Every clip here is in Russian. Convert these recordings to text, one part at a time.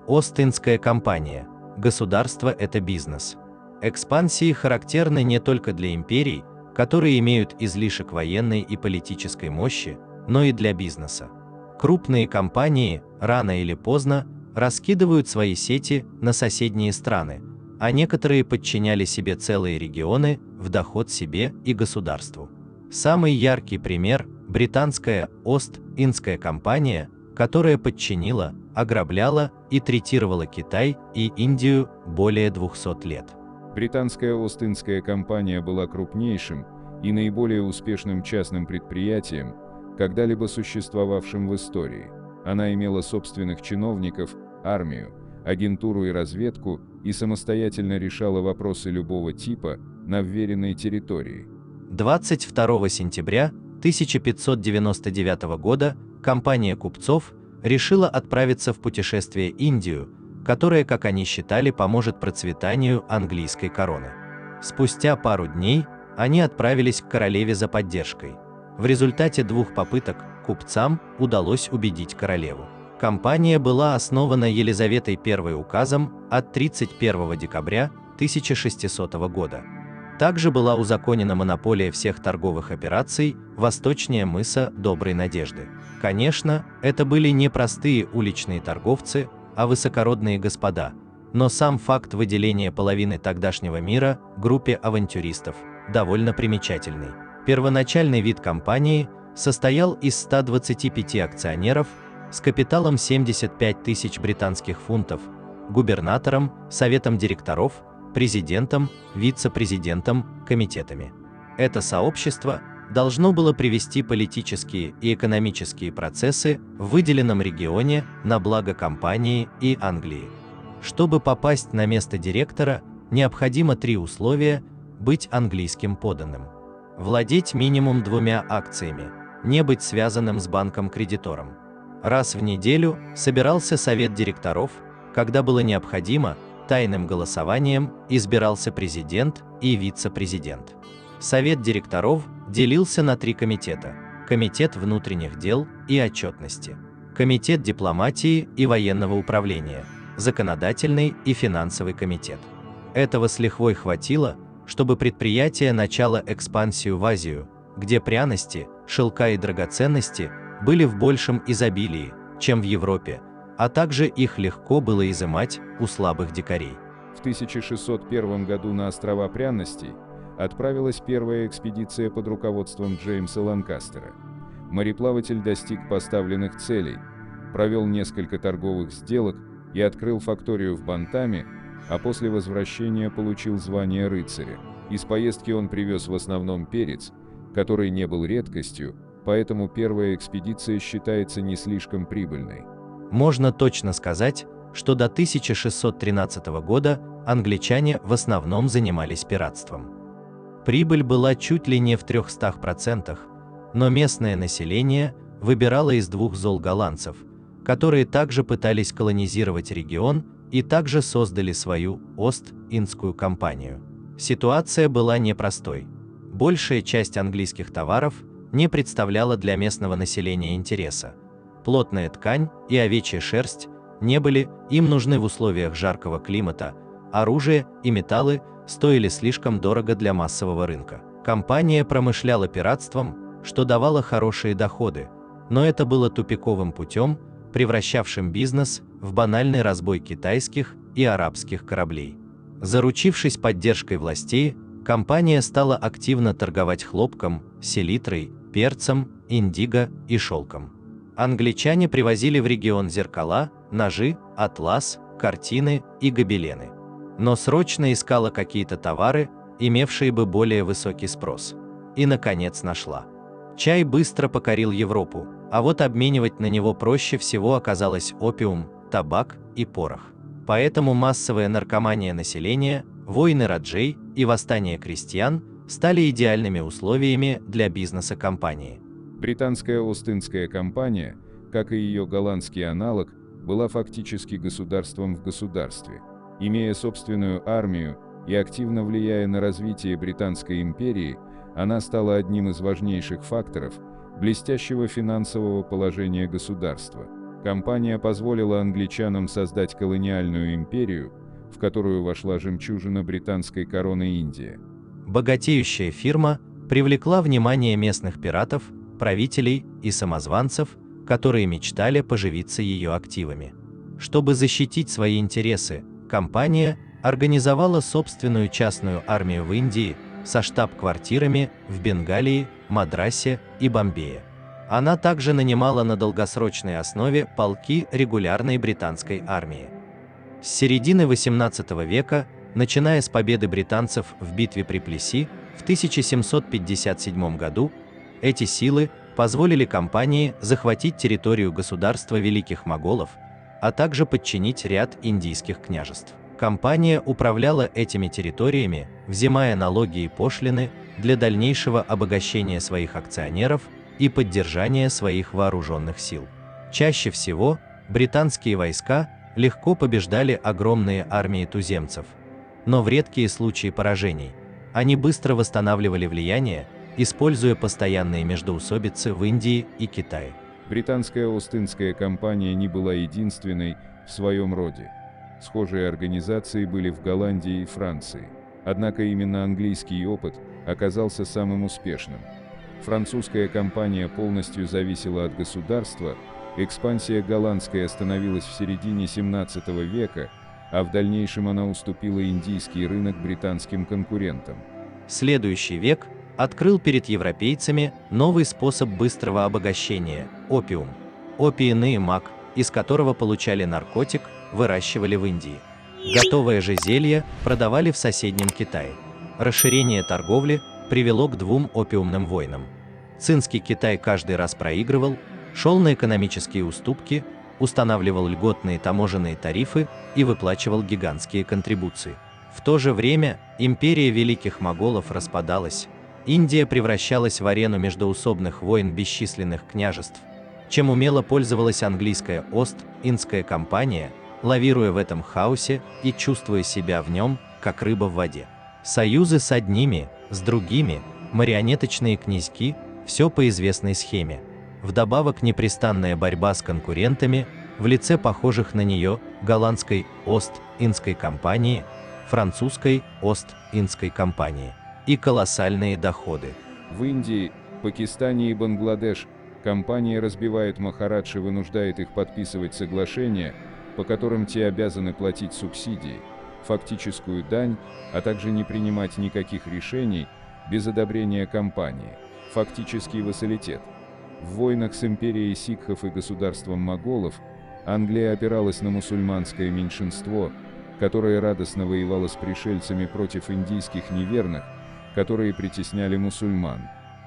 Ост-Индская компания. Государство – это бизнес. Экспансии характерны не только для империй, которые имеют излишек военной и политической мощи, но и для бизнеса. Крупные компании рано или поздно раскидывают свои сети на соседние страны, а некоторые подчиняли себе целые регионы в доход себе и государству. Самый яркий пример – британская Ост-Индская компания, которая подчинила, ограбляла и третировала Китай и Индию более 200 лет. Британская Ост-Индская компания была крупнейшим и наиболее успешным частным предприятием, когда-либо существовавшим в истории. Она имела собственных чиновников, армию, агентуру и разведку и самостоятельно решала вопросы любого типа на вверенной территории. 22 сентября 1599 года компания купцов решила отправиться в путешествие в Индию, которое, как они считали, поможет процветанию английской короны. Спустя пару дней они отправились к королеве за поддержкой. В результате 2 попыток купцам удалось убедить королеву. Компания была основана Елизаветой I указом от 31 декабря 1600 года. Также была узаконена монополия всех торговых операций восточнее мыса Доброй Надежды. Конечно, это были не простые уличные торговцы, а высокородные господа, но сам факт выделения половины тогдашнего мира группе авантюристов довольно примечательный. Первоначальный вид компании состоял из 125 акционеров с капиталом 75 тысяч британских фунтов, губернатором, советом директоров, президентом, вице-президентом, комитетами. Это сообщество должно было привести политические и экономические процессы в выделенном регионе на благо компании и Англии. Чтобы попасть на место директора, необходимо 3 условия: быть английским подданным, владеть минимум 2 акциями, не быть связанным с банком-кредитором. Раз в неделю собирался совет директоров, когда было необходимо, тайным голосованием избирался президент и вице-президент. Совет директоров делился на 3 комитета: комитет внутренних дел и отчетности, комитет дипломатии и военного управления, законодательный и финансовый комитет. Этого с лихвой хватило, чтобы предприятие начало экспансию в Азию, где пряности, шелка и драгоценности были в большем изобилии, чем в Европе, а также их легко было изымать у слабых дикарей. В 1601 году на острова пряностей отправилась первая экспедиция под руководством Джеймса Ланкастера. Мореплаватель достиг поставленных целей, провел несколько торговых сделок и открыл факторию в Бантаме, а после возвращения получил звание рыцаря. Из поездки он привез в основном перец, который не был редкостью, поэтому первая экспедиция считается не слишком прибыльной. Можно точно сказать, что до 1613 года англичане в основном занимались пиратством. Прибыль была чуть ли не в 300%, но местное население выбирало из 2 зол голландцев, которые также пытались колонизировать регион и также создали свою Ост-Индскую компанию. Ситуация была непростой. Большая часть английских товаров не представляла для местного населения интереса. Плотная ткань и овечья шерсть не были им нужны в условиях жаркого климата, оружие и металлы стоили слишком дорого для массового рынка. Компания промышляла пиратством, что давало хорошие доходы, но это было тупиковым путем, превращавшим бизнес в банальный разбой китайских и арабских кораблей. Заручившись поддержкой властей, компания стала активно торговать хлопком, селитрой, перцем, индиго и шелком. Англичане привозили в регион зеркала, ножи, атлас, картины и гобелены. Но срочно искала какие-то товары, имевшие бы более высокий спрос. И, наконец, нашла. Чай быстро покорил Европу, а вот обменивать на него проще всего оказалось опиум, табак и порох. Поэтому массовая наркомания населения, войны раджей и восстания крестьян стали идеальными условиями для бизнеса компании. Британская Ост-Индская компания, как и ее голландский аналог, была фактически государством в государстве. Имея собственную армию и активно влияя на развитие Британской империи, она стала одним из важнейших факторов блестящего финансового положения государства. Кампания позволила англичанам создать колониальную империю, в которую вошла жемчужина британской короны Индия. Богатеющая фирма привлекла внимание местных пиратов, правителей и самозванцев, которые мечтали поживиться ее активами. Чтобы защитить свои интересы, компания организовала собственную частную армию в Индии со штаб-квартирами в Бенгалии, Мадрасе и Бомбее. Она также нанимала на долгосрочной основе полки регулярной британской армии. С середины XVIII века, начиная с победы британцев в битве при Плесси в 1757 году, эти силы позволили компании захватить территорию государства Великих Моголов, а также подчинить ряд индийских княжеств. Компания управляла этими территориями, взимая налоги и пошлины для дальнейшего обогащения своих акционеров и поддержания своих вооруженных сил. Чаще всего британские войска легко побеждали огромные армии туземцев, но в редкие случаи поражений они быстро восстанавливали влияние, используя постоянные междоусобицы в Индии и Китае. Британская Ост-Индская компания не была единственной в своем роде. Схожие организации были в Голландии и Франции. Однако именно английский опыт оказался самым успешным. Французская компания полностью зависела от государства, экспансия голландской остановилась в середине 17 века, а в дальнейшем она уступила индийский рынок британским конкурентам. Следующий век открыл перед европейцами новый способ быстрого обогащения – опиум. Опийный мак, из которого получали наркотик, выращивали в Индии. Готовое же зелье продавали в соседнем Китае. Расширение торговли привело к двум опиумным войнам. Цинский Китай каждый раз проигрывал, шел на экономические уступки, устанавливал льготные таможенные тарифы и выплачивал гигантские контрибуции. В то же время империя Великих Моголов распадалась. Индия превращалась в арену междоусобных войн бесчисленных княжеств, чем умело пользовалась английская Ост-Индская компания, лавируя в этом хаосе и чувствуя себя в нем, как рыба в воде. Союзы с одними, с другими, марионеточные князьки – все по известной схеме. Вдобавок непрестанная борьба с конкурентами в лице похожих на нее голландской Ост-Индской компании, французской Ост-Индской компании и колоссальные доходы. В Индии, Пакистане и Бангладеш компания разбивает махараджи, вынуждает их подписывать соглашения, по которым те обязаны платить субсидии, фактическую дань, а также не принимать никаких решений без одобрения компании, фактический вассалитет. В войнах с империей сикхов и государством моголов Англия опиралась на мусульманское меньшинство, которое радостно воевало с пришельцами против индийских неверных, которые притесняли мусульман.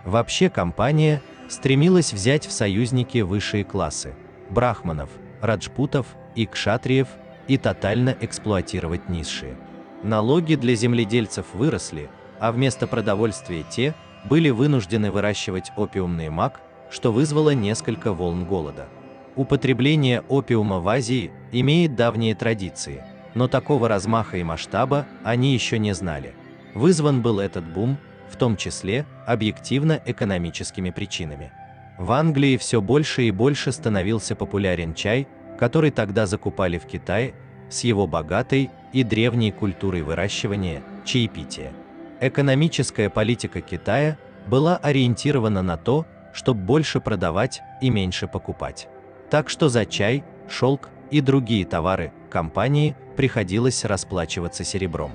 Вообще компания стремилась взять в союзники высшие классы – брахманов, раджпутов и кшатриев и тотально эксплуатировать низшие. Налоги для земледельцев выросли, а вместо продовольствия те были вынуждены выращивать опиумный мак, что вызвало несколько волн голода. Употребление опиума в Азии имеет давние традиции, но такого размаха и масштаба они еще не знали. Вызван был этот бум, в том числе, объективно-экономическими причинами. В Англии все больше и больше становился популярен чай, который тогда закупали в Китае, с его богатой и древней культурой выращивания, чаепития. Экономическая политика Китая была ориентирована на то, чтобы больше продавать и меньше покупать. Так что за чай, шелк и другие товары компании приходилось расплачиваться серебром.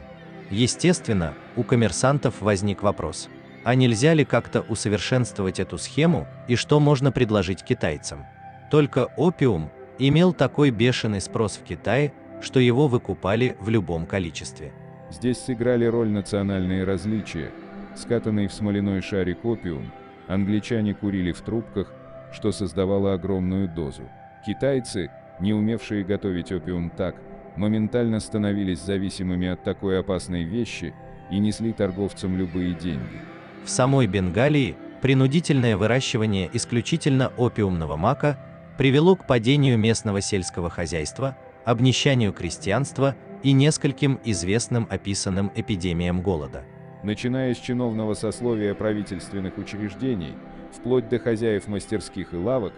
Естественно, у коммерсантов возник вопрос, а нельзя ли как-то усовершенствовать эту схему и что можно предложить китайцам? Только опиум имел такой бешеный спрос в Китае, что его выкупали в любом количестве. Здесь сыграли роль национальные различия. Скатанный в смоляной шарик опиум англичане курили в трубках, что создавало огромную дозу. Китайцы, не умевшие готовить опиум так, моментально становились зависимыми от такой опасной вещи и несли торговцам любые деньги. В самой Бенгалии принудительное выращивание исключительно опиумного мака привело к падению местного сельского хозяйства, обнищанию крестьянства и нескольким известным описанным эпидемиям голода. Начиная с чиновного сословия правительственных учреждений, вплоть до хозяев мастерских и лавок,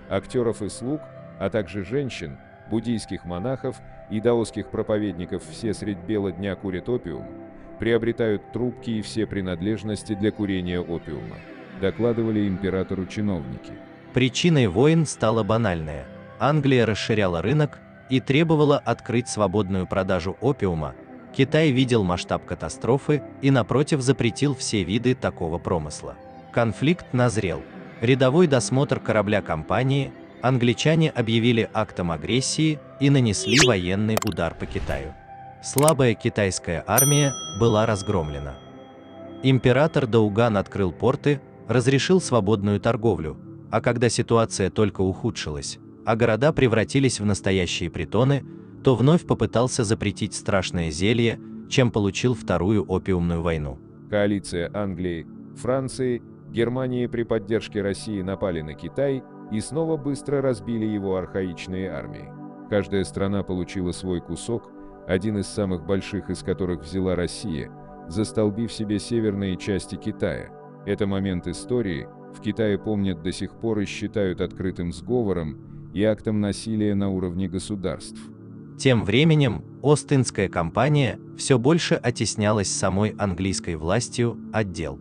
актеров и слуг, а также женщин, буддийских монахов и даосских проповедников все средь бела дня курят опиум, приобретают трубки и все принадлежности для курения опиума, докладывали императору чиновники. Причиной войн стало банальное. Англия расширяла рынок и требовала открыть свободную продажу опиума. Китай видел масштаб катастрофы и, напротив, запретил все виды такого промысла. Конфликт назрел. Рядовой досмотр корабля компании, англичане объявили актом агрессии и нанесли военный удар по Китаю. Слабая китайская армия была разгромлена. Император Дауган открыл порты, разрешил свободную торговлю, а когда ситуация только ухудшилась, а города превратились в настоящие притоны, то вновь попытался запретить страшное зелье, чем получил Вторую опиумную войну. Коалиция Англии, Франции, Германии при поддержке России напали на Китай и снова быстро разбили его архаичные армии. Каждая страна получила свой кусок, один из самых больших из которых взяла Россия, застолбив себе северные части Китая. Это момент истории, в Китае помнят до сих пор и считают открытым сговором и актом насилия на уровне государств. Тем временем Ост-Индская компания все больше оттеснялась самой английской властью от дел.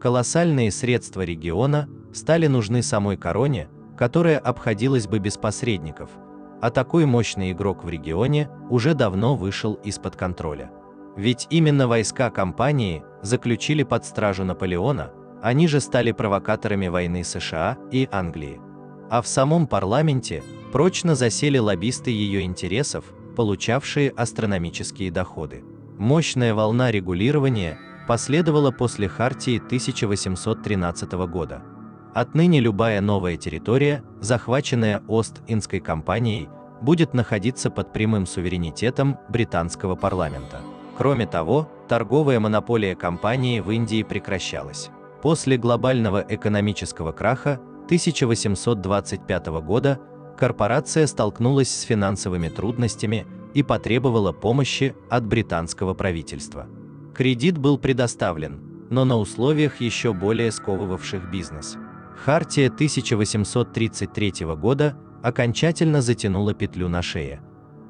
Колоссальные средства региона стали нужны самой короне, которая обходилась бы без посредников, а такой мощный игрок в регионе уже давно вышел из-под контроля. Ведь именно войска компании заключили под стражу Наполеона, они же стали провокаторами войны США и Англии. А в самом парламенте прочно засели лоббисты ее интересов, получавшие астрономические доходы. Мощная волна регулирования последовала после Хартии 1813 года. Отныне любая новая территория, захваченная Ост-Индской компанией, будет находиться под прямым суверенитетом британского парламента. Кроме того, торговая монополия компании в Индии прекращалась. После глобального экономического краха 1825 года корпорация столкнулась с финансовыми трудностями и потребовала помощи от британского правительства. Кредит был предоставлен, но на условиях еще более сковывавших бизнес. Хартия 1833 года окончательно затянула петлю на шее.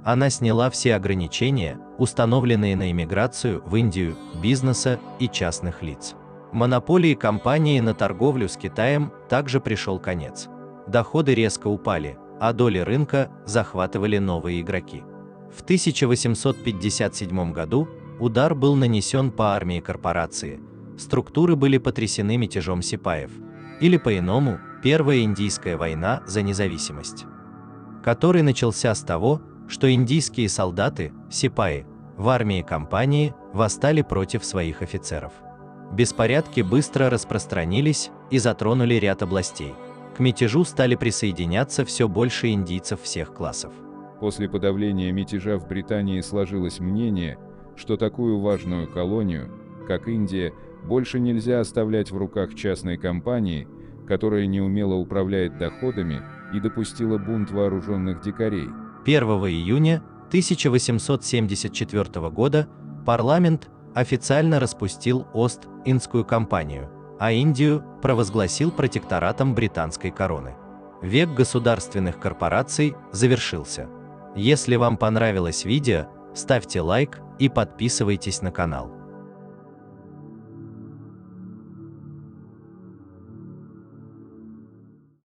Она сняла все ограничения, установленные на иммиграцию в Индию, бизнеса и частных лиц. Монополии компании на торговлю с Китаем также пришел конец. Доходы резко упали, а доли рынка захватывали новые игроки. В 1857 году удар был нанесен по армии корпорации, структуры были потрясены мятежом сипаев, или по-иному, Первая индийская война за независимость, который начался с того, что индийские солдаты, сипаи, в армии компании восстали против своих офицеров. Беспорядки быстро распространились и затронули ряд областей. К мятежу стали присоединяться все больше индийцев всех классов. После подавления мятежа в Британии сложилось мнение, что такую важную колонию, как Индия, больше нельзя оставлять в руках частной компании, которая неумело управляет доходами и допустила бунт вооруженных дикарей. 1 июня 1874 года парламент официально распустил Ост-Индскую компанию, а Индию провозгласил протекторатом британской короны. Век государственных корпораций завершился. Если вам понравилось видео, ставьте лайк и подписывайтесь на канал.